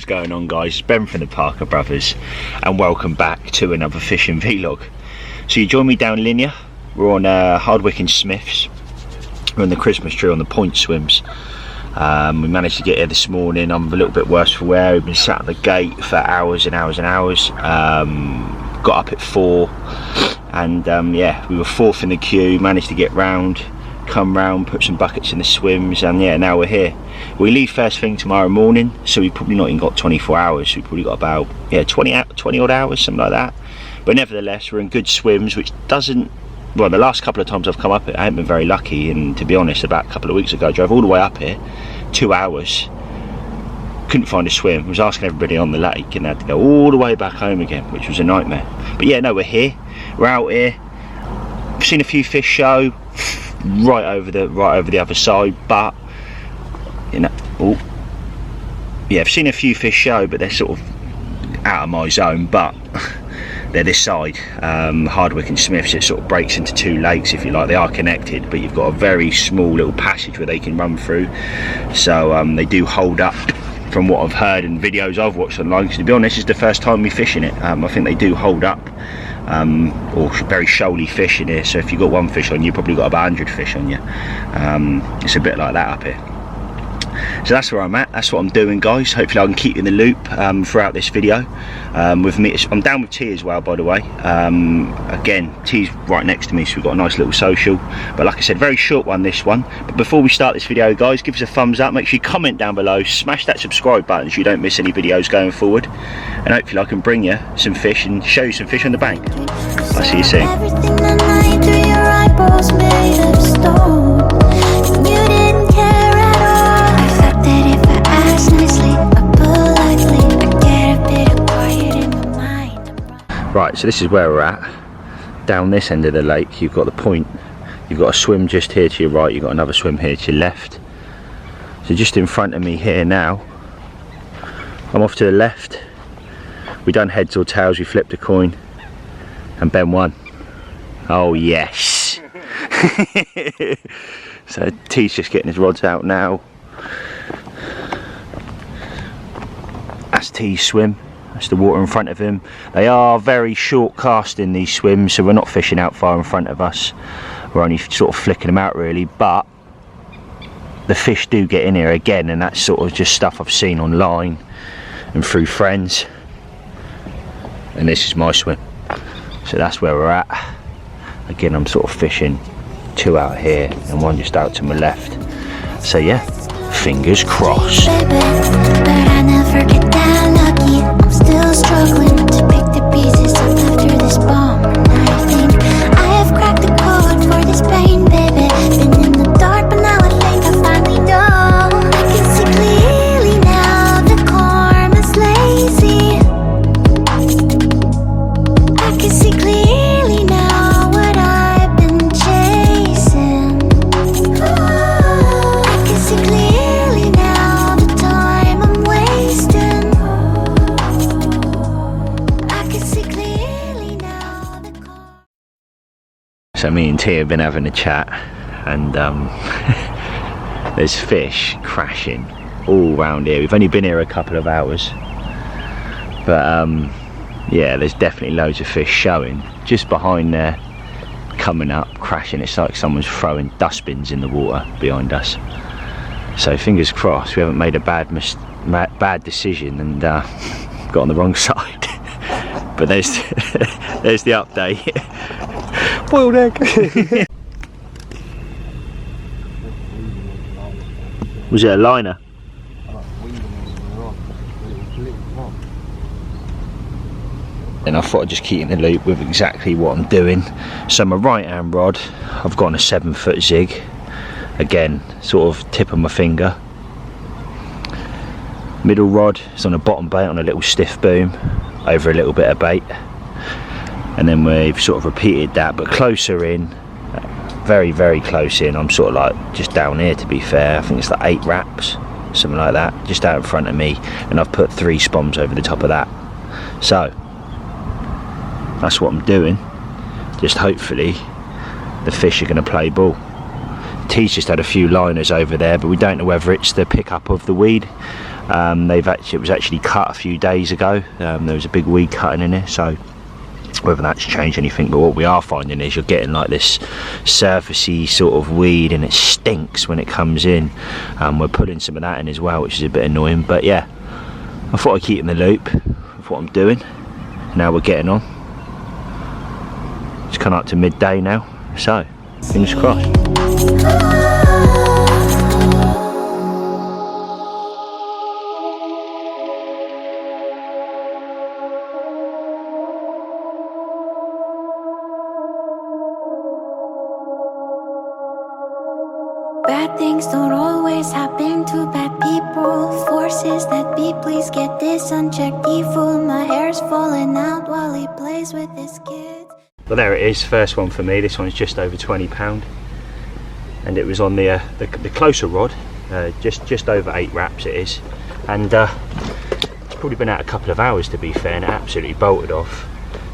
going on, guys? Ben from the Parker Brothers, and welcome back to another fishing vlog. So you join me down Linear. We're on Hardwick and Smiths. We're on the Christmas tree on the point swims. We managed to get here this morning. I'm a little bit worse for wear. We've been sat at the gate for hours and hours and hours. Got up at 4 and yeah, we were 4th in the queue, managed to get round, come round, put some buckets in the swims, and yeah, now we're here. We leave first thing tomorrow morning, so we've probably not even got 24 hours. We've probably got about 20 odd hours, something like that. But nevertheless, we're in good swims, which doesn't, well, the last couple of times I've come up here, I haven't been very lucky. And to be honest, about a couple of weeks ago I drove all the way up here, 2 hours, couldn't find a swim. I was asking everybody on the lake and had to go all the way back home again, which was a nightmare. But yeah, no, we're here, we're out here. I've seen a few fish show right over the other side, but you know, yeah, I've seen a few fish show, but they're sort of out of my zone. But they're this side, Hardwick and Smiths. It sort of breaks into 2 lakes, if you like. They are connected, but you've got a very small little passage where they can run through. So they do hold up, from what I've heard and videos I've watched online. Because to be honest, it's the first time we fish in it. I think they do hold up, or very shoaly fish in here. So if you've got 1 fish on you, you've probably got about 100 fish on you. It's a bit like that up here. So that's where I'm at, that's what I'm doing, guys. Hopefully I can keep you in the loop throughout this video. With me, I'm down with T as well, by the way. Again, T's right next to me, so we've got a nice little social. But like I said, very short one, this one. But before we start this video, guys, give us a thumbs up, make sure you comment down below, smash that subscribe button so you don't miss any videos going forward. And hopefully I can bring you some fish and show you some fish on the bank. I'll see you soon. Everything that night through your eyeballs made of stone. You didn't care at all. I thought that if I asked nicely or politely, I'd get a bit of quiet in my mind. Right, so this is where we're at. Down this end of the lake, you've got the point. You've got a swim just here to your right. You've got another swim here to your left. So just in front of me here now, I'm off to the left. We done heads or tails. We flipped a coin, and Ben won. Oh yes. So T's just getting his rods out now. That's T's swim. That's the water in front of him. They are very short casting, these swims, so we're not fishing out far in front of us. We're only sort of flicking them out really, but the fish do get in here again, and that's sort of just stuff I've seen online and through friends. And this is my swim. So that's where we're at. Again, I'm sort of fishing 2 out here and 1 just out to my left. So yeah, fingers crossed. But I never get that lucky. I'm still struggling to pick the pieces up after this bomb. And I think I have cracked the code for this pain, baby. Been in the dark, but now I think I finally know. I can see clearly now the karma's lazy. I can see clearly now what I've been chasing. I can see clearly now the time I'm wasting. I can see clearly now the So me and T have been having a chat, and there's fish crashing all round here. We've only been here a couple of hours, but yeah, there's definitely loads of fish showing just behind there, coming up, crashing. It's like someone's throwing dustbins in the water behind us. So fingers crossed we haven't made a bad decision and got on the wrong side. But there's there's the update. Boiled egg. Was it a liner? And I thought I'd just keep in the loop with exactly what I'm doing. So my right hand rod, I've got on a 7-foot zig. Again, sort of tip of my finger. Middle rod is on a bottom bait on a little stiff boom over a little bit of bait. And then we've sort of repeated that, but closer in, very, very close in. I'm sort of like just down here, to be fair. I think it's like 8 wraps, something like that, just out in front of me. And I've put 3 spoms over the top of that. So that's what I'm doing. Just hopefully the fish are going to play ball. T's just had a few liners over there, but we don't know whether it's the pickup of the weed. It was actually cut a few days ago. There was a big weed cutting in here, so whether that's changed anything, but what we are finding is you're getting like this surfacey sort of weed, and it stinks when it comes in. We're putting some of that in as well, which is a bit annoying, but yeah, I thought I'd keep in the loop of what I'm doing. Now we're getting on. It's come up to midday now, so fingers crossed. Bad things don't always happen to bad people. Forces that be, please get this unchecked evil. My hair's falling out while he plays with his kids. Well, there it is, first one for me. This one's just over £20, and it was on the closer rod, just over 8 wraps it is, and it's probably been out a couple of hours to be fair, and it absolutely bolted off.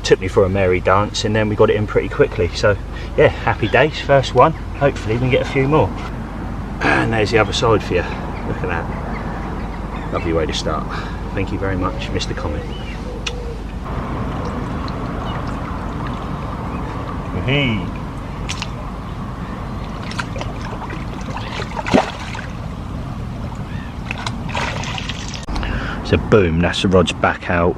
Took me for a merry dance, and then we got it in pretty quickly. So yeah, happy days, first one. Hopefully we can get a few more. And there's the other side for you. Look at that. Lovely way to start. Thank you very much, Mr. Comment. Hey. So boom, that's the rod's back out.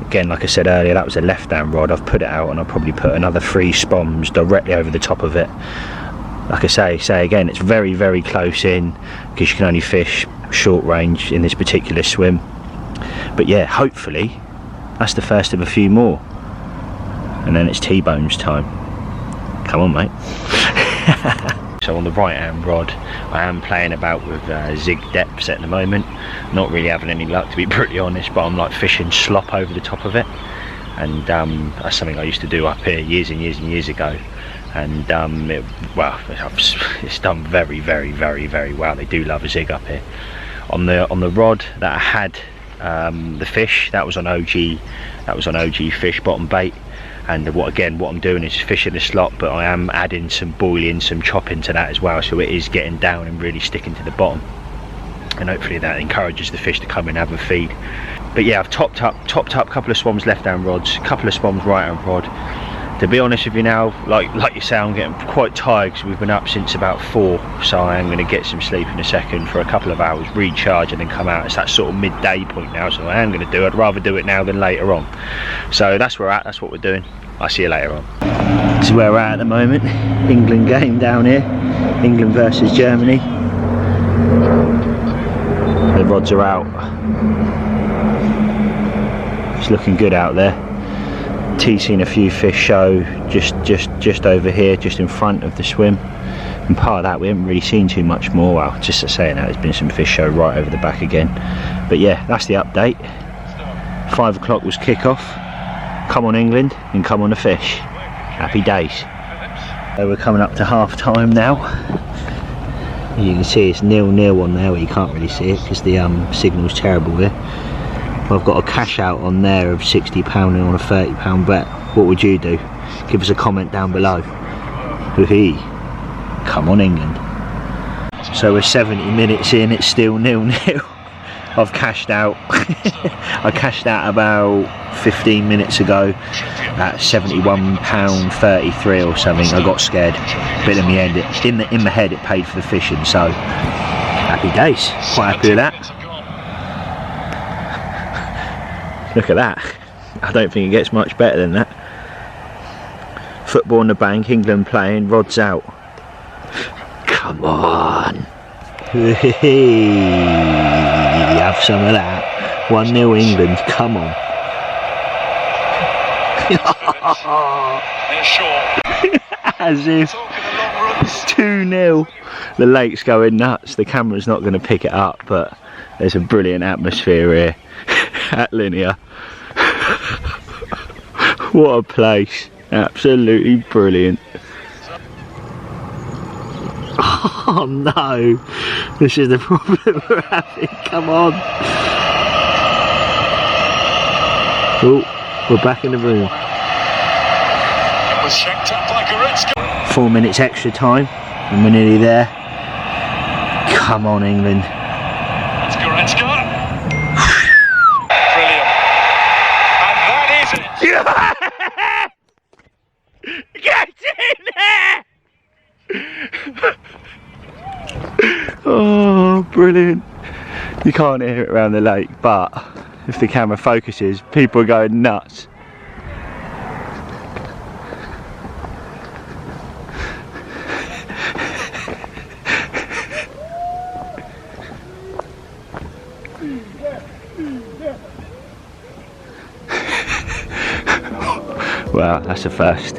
Again, like I said earlier, that was a left-hand rod. I've put it out, and I'll probably put another 3 spoms directly over the top of it. Like I say again, it's very, very close in, because you can only fish short range in this particular swim. But yeah, hopefully that's the first of a few more, and then it's T-bones time. Come on, mate. So on the right hand rod, I am playing about with zig depths at the moment. Not really having any luck, to be brutally honest, but I'm like fishing slop over the top of it, and that's something I used to do up here years and years and years ago, and it's done very, very, very, very well. They do love a zig up here. On the rod that I had the fish, that was on OG fish bottom bait. And what I'm doing is fishing the slot, but I am adding some boiling, some chopping to that as well, so it is getting down and really sticking to the bottom, and hopefully that encourages the fish to come and have a feed. But yeah, I've topped up a couple of swans left hand rods, a couple of swans right hand rod. To be honest with you now, like you say, I'm getting quite tired because we've been up since about 4, so I am going to get some sleep in a second for a couple of hours, recharge, and then come out. It's that sort of midday point now, so I am going to do it. I'd rather do it now than later on. So that's where we're at, that's what we're doing. I'll see you later on. This is where we're at the moment. England game down here. England versus Germany. The rods are out. It's looking good out there. T's seen a few fish show just over here, just in front of the swim. And part of that, we haven't really seen too much more. Well, just saying that, there's been some fish show right over the back again. But yeah, that's the update. 5 o'clock was kick-off. Come on England, and come on the fish. Happy days. So we're coming up to half time now. You can see it's 0-0 on there, where you can't really see it because the signal's terrible here. I've got a cash out on there of £60 and on a £30 bet. What would you do? Give us a comment down below. Hoo-hee. Come on England. So we're 70 minutes in, it's still 0-0. I've cashed out. I cashed out about 15 minutes ago at £71.33 or something. I got scared, but in the end, in my head, it paid for the fishing. So happy days. Quite happy with that. Look at that. I don't think it gets much better than that. Football on the bank, England playing, rods out. Come on. Have some of that. 1-0 England, come on. As if 2-0. The lake's going nuts. The camera's not going to pick it up, but there's a brilliant atmosphere here at Linear. What a place. Absolutely brilliant. Oh no, this is the problem we're having. Come on. Oh, we're back in the room. It was shanked up by Goretzka. 4 minutes extra time and we're nearly there. Come on England. It's Goretzka. You can't hear it around the lake, but if the camera focuses, people are going nuts. Wow, that's the first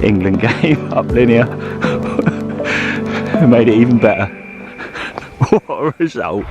England game up linear. Made it even better. What a result.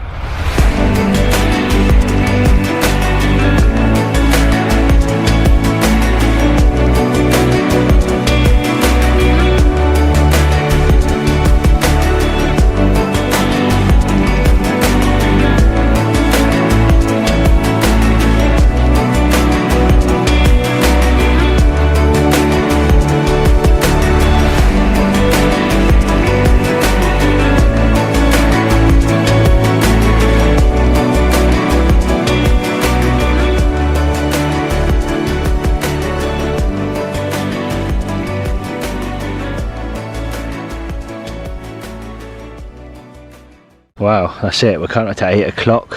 Wow, that's it, we're coming up to 8 o'clock.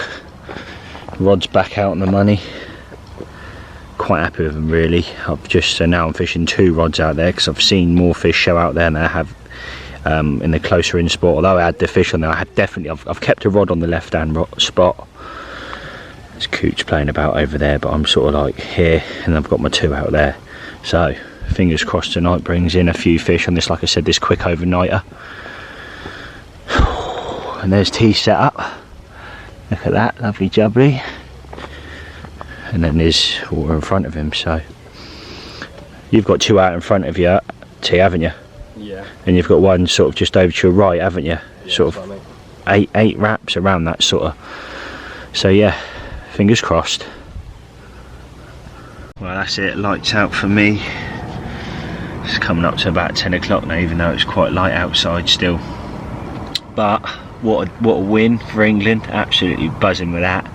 Rod's back out on the money. Quite happy with them really. Now I'm fishing 2 rods out there because I've seen more fish show out there than I have in the closer in spot. Although I had the fish on there, I've kept a rod on the left hand spot. There's Cooch playing about over there, but I'm sort of like here and I've got my 2 out there. So fingers crossed tonight brings in a few fish on this, like I said, this quick overnighter. And there's T set up. Look at that, lovely jubbly. And then there's water in front of him, so you've got 2 out in front of you, T, haven't you? Yeah. And you've got 1 sort of just over to your right, haven't you? Yeah, sort of 8 wraps around that sort of. So yeah, fingers crossed. Well, that's it, lights out for me. It's coming up to about 10 o'clock now, even though it's quite light outside still. But what a win for England, absolutely buzzing with that.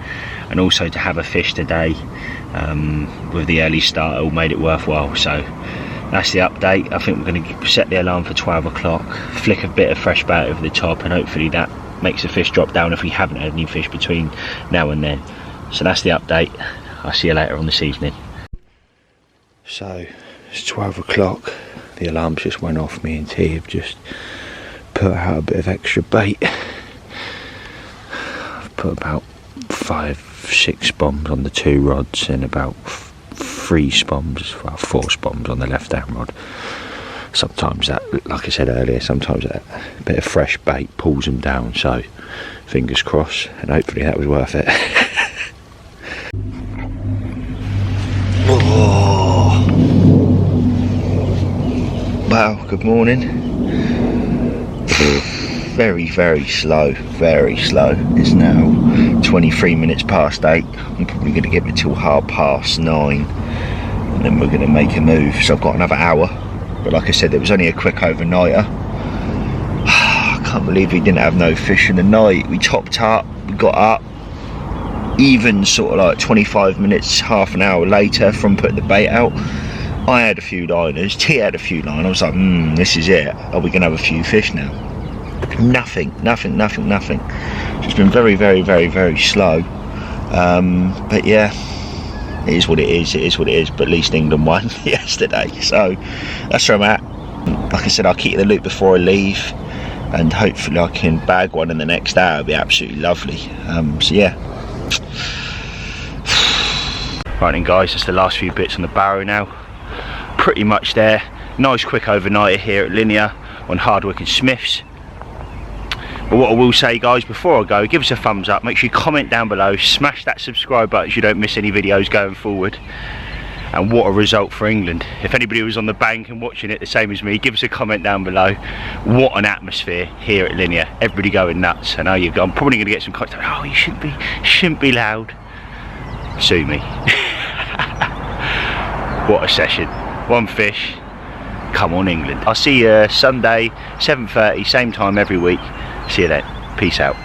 And also to have a fish today with the early start, it all made it worthwhile. So that's the update. I think we're going to set the alarm for 12 o'clock, flick a bit of fresh bait over the top, and hopefully that makes the fish drop down if we haven't had any fish between now and then. So that's the update. I'll see you later on this evening. So it's 12 o'clock, the alarms just went off. Me and T have just put out a bit of extra bait. I've put about 5-6 bombs on the 2 rods and about 3 spombs, well 4 spombs on the left hand rod. Sometimes that, like I said earlier, sometimes that bit of fresh bait pulls them down, so fingers crossed, and hopefully that was worth it. Oh. Wow, good morning. Very slow, very slow. It's now 23 minutes past 8. I'm probably going to get it till 9:30 and then we're going to make a move. So I've got another hour, but like I said, it was only a quick overnighter. I can't believe we didn't have no fish in the night. We topped up, we got up, even sort of like 25 minutes, half an hour later from putting the bait out. I had a few liners, T had a few liners. I was like, this is it. Are we going to have a few fish now? Nothing. It's been very slow. But yeah, it is what it is. But at least England won yesterday. So that's where I'm at. Like I said, I'll keep you in the loop before I leave. And hopefully I can bag one in the next hour. It'll be absolutely lovely. So yeah. Right then guys, that's the last few bits on the barrow now. Pretty much there. Nice quick overnighter here at Linear on Hardwick and Smiths. But what I will say guys, before I go, give us a thumbs up, make sure you comment down below, smash that subscribe button so you don't miss any videos going forward. And what a result for England. If anybody was on the bank and watching it the same as me, give us a comment down below. What an atmosphere here at Linear, everybody going nuts. I know I'm probably going to get some content. Oh, you shouldn't be loud. Sue me. What a session. 1 fish. Come on England. I'll see you Sunday 7:30, same time every week. See you then. Peace out.